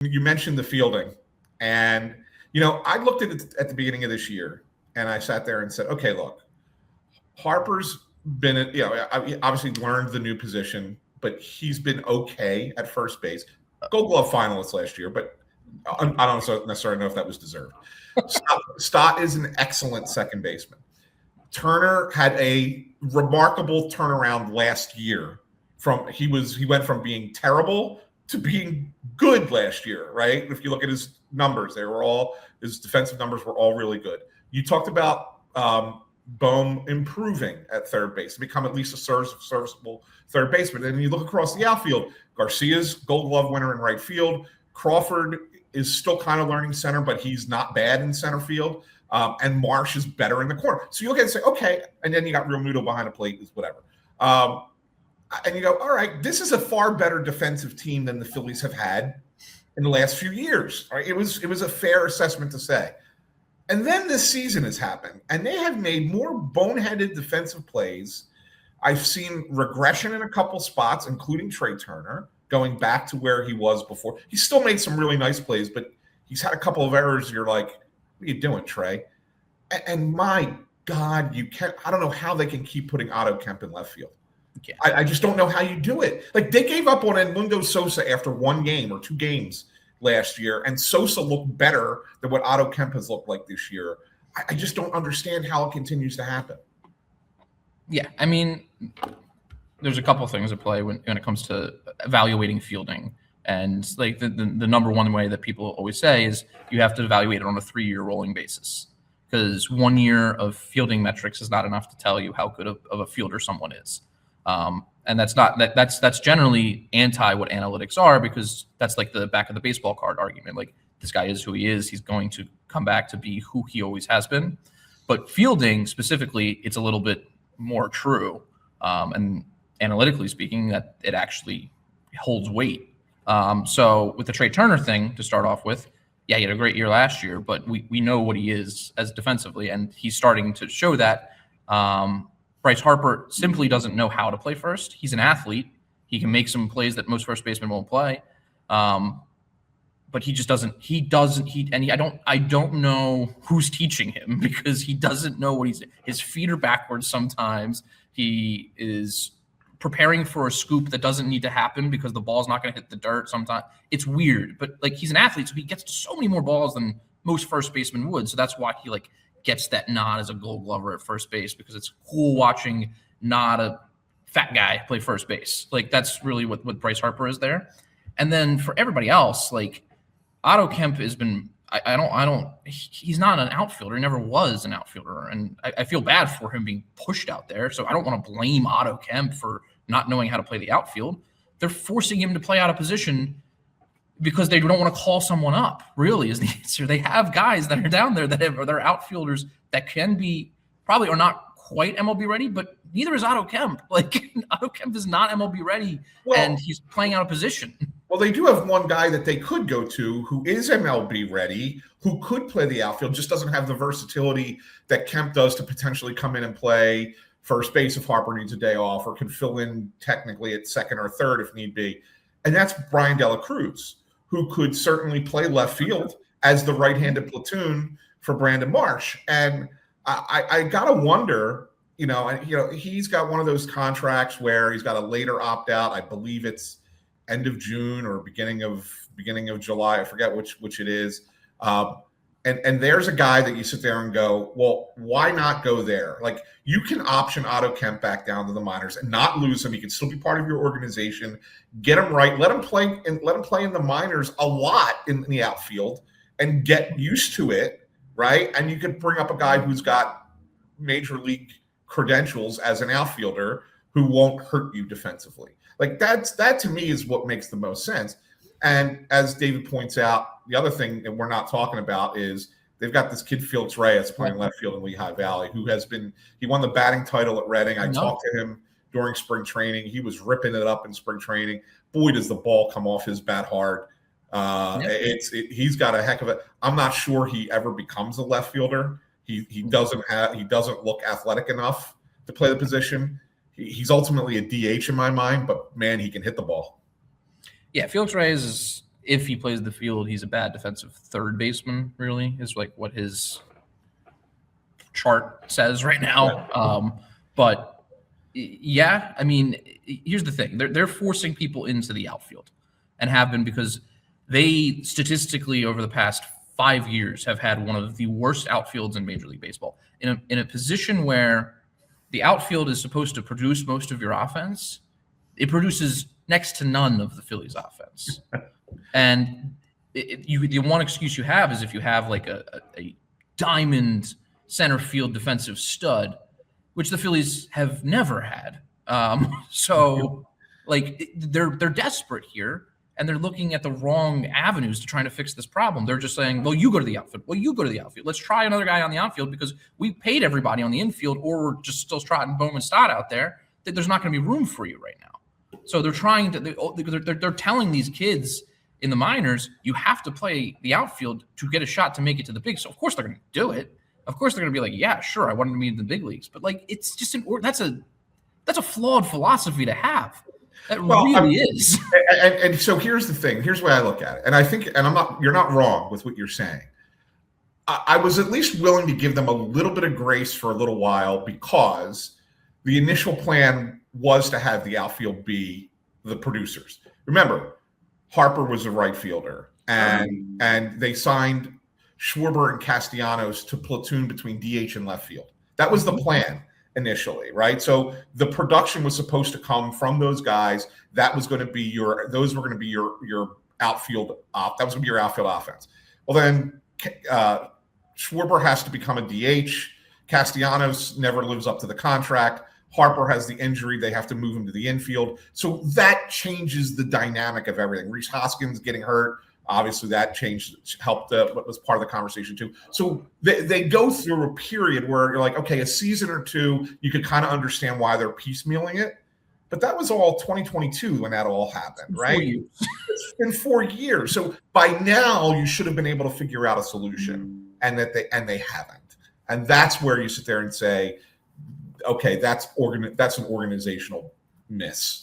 You mentioned the fielding, and I looked at it at the beginning of this year, and I sat there and said, okay, look, Harper's been, obviously learned the new position, but he's been okay at first base. Gold Glove finalist last year, but I don't necessarily know if that was deserved. Stott is an excellent second baseman. Turner had a remarkable turnaround last year. He went from being terrible to being good last year, right? If you look at his numbers, his defensive numbers were all really good. You talked about Bohm improving at third base to become at least a serviceable third baseman. And you look across the outfield, Garcia's Gold Glove winner in right field. Crawford is still kind of learning center, but he's not bad in center field. And Marsh is better in the corner. So you look at it and say, okay, and then you got Real Muto behind the plate, is whatever. And you go, all right, this is a far better defensive team than the Phillies have had in the last few years. All right, it was a fair assessment to say. And then this season has happened, and they have made more boneheaded defensive plays. I've seen regression in a couple spots, including Trey Turner, going back to where he was before. He still made some really nice plays, but he's had a couple of errors. You're like, what are you doing, Trey? And my God, I don't know how they can keep putting Otto Kemp in left field. Yeah. I just don't know how you do it. Like, they gave up on Edmundo Sosa after one game or two games last year, and Sosa looked better than what Otto Kemp has looked like this year. I just don't understand how it continues to happen. Yeah, I mean, there's a couple of things at play when it comes to evaluating fielding. And like the number one way that people always say is you have to evaluate it on a 3-year rolling basis, because 1 year of fielding metrics is not enough to tell you how good of a fielder someone is. And that's generally anti what analytics are, because that's like the back of the baseball card argument. Like, this guy is who he is. He's going to come back to be who he always has been. But fielding specifically, it's a little bit more true. And analytically speaking, that it actually holds weight. So with the Trey Turner thing to start off with, yeah, he had a great year last year, but we know what he is as defensively, and he's starting to show that. Bryce Harper simply doesn't know how to play first. He's an athlete. He can make some plays that most first basemen won't play. But he just doesn't. I don't know who's teaching him, because he doesn't know what his feet are backwards sometimes. He is preparing for a scoop that doesn't need to happen because the ball's not going to hit the dirt sometimes. It's weird, but like, he's an athlete, so he gets to so many more balls than most first basemen would. So that's why he gets that nod as a Gold Glover at first base, because it's cool watching not a fat guy play first base. Like, that's really what Bryce Harper is there. And then for everybody else, like, Otto Kemp has been, he's not an outfielder. He never was an outfielder. And I feel bad for him being pushed out there. So I don't want to blame Otto Kemp for not knowing how to play the outfield. They're forcing him to play out of position because they don't want to call someone up, really, is the answer. They have guys that are down there they're outfielders that can be, probably are not quite MLB ready, but neither is Otto Kemp. Like, Otto Kemp is not MLB ready, and he's playing out of position. Well, they do have one guy that they could go to who is MLB ready, who could play the outfield, just doesn't have the versatility that Kemp does to potentially come in and play first base if Harper needs a day off, or can fill in technically at second or third if need be. And that's Brian De La Cruz, who could certainly play left field as the right-handed platoon for Brandon Marsh. And I gotta wonder, he's got one of those contracts where he's got a later opt-out. I believe it's end of June or beginning of July. I forget which it is. And there's a guy that you sit there and go, well, why not go there? Like, you can option Otto Kemp back down to the minors and not lose him. He can still be part of your organization. Get him right. Let him play in the minors a lot in the outfield and get used to it, right? And you could bring up a guy who's got major league credentials as an outfielder who won't hurt you defensively. Like, that to me is what makes the most sense. And as David points out, the other thing that we're not talking about is they've got this kid Felix Reyes playing left field in Lehigh Valley, he won the batting title at Reading. I talked to him during spring training. He was ripping it up in spring training. Boy, does the ball come off his bat hard. He's got a heck of it. I'm not sure he ever becomes a left fielder. He doesn't look athletic enough to play the position. He's ultimately a DH in my mind, but man, he can hit the ball. Yeah, Felix Reyes is if he plays the field, he's a bad defensive third baseman, really, is like what his chart says right now. But yeah, I mean, here's the thing. They're forcing people into the outfield and have been because they statistically over the past 5 years have had one of the worst outfields in Major League Baseball. In a position where the outfield is supposed to produce most of your offense, it produces next to none of the Phillies offense. And the one excuse you have is if you have like a diamond center field defensive stud, which the Phillies have never had. So like they're desperate here, and they're looking at the wrong avenues to trying to fix this problem. They're just saying, well, you go to the outfield. Well, you go to the outfield. Let's try another guy on the outfield because we paid everybody on the infield, or we're just still trotting Bowman Stott out there. That there's not going to be room for you right now. So they're trying to. They're telling these kids in the minors, you have to play the outfield to get a shot to make it to the big. So of course they're going to do it. Of course they're going to be like, yeah, sure, I wanted to be in the big leagues, but like it's just that's a flawed philosophy to have. That really is. And so here's the thing. Here's the way I look at it. And I think, and you're not wrong with what you're saying. I was at least willing to give them a little bit of grace for a little while because the initial plan was to have the outfield be the producers. Remember, Harper was a right fielder, and they signed Schwarber and Castellanos to platoon between DH and left field. That was the plan initially, right? So the production was supposed to come from those guys. That was going to be your outfield. That was going to be your outfield offense. Well, then Schwarber has to become a DH. Castellanos never lives up to the contract. Harper has the injury. They have to move him to the infield. So that changes the dynamic of everything. Rhys Hoskins getting hurt. Obviously, that helped what was part of the conversation too. So they go through a period where you're like, okay, a season or two, you could kind of understand why they're piecemealing it. But that was all 2022 when that all happened, right? It's been 4 years. So by now, you should have been able to figure out a solution, and they haven't. And that's where you sit there and say, okay, that's an organizational miss.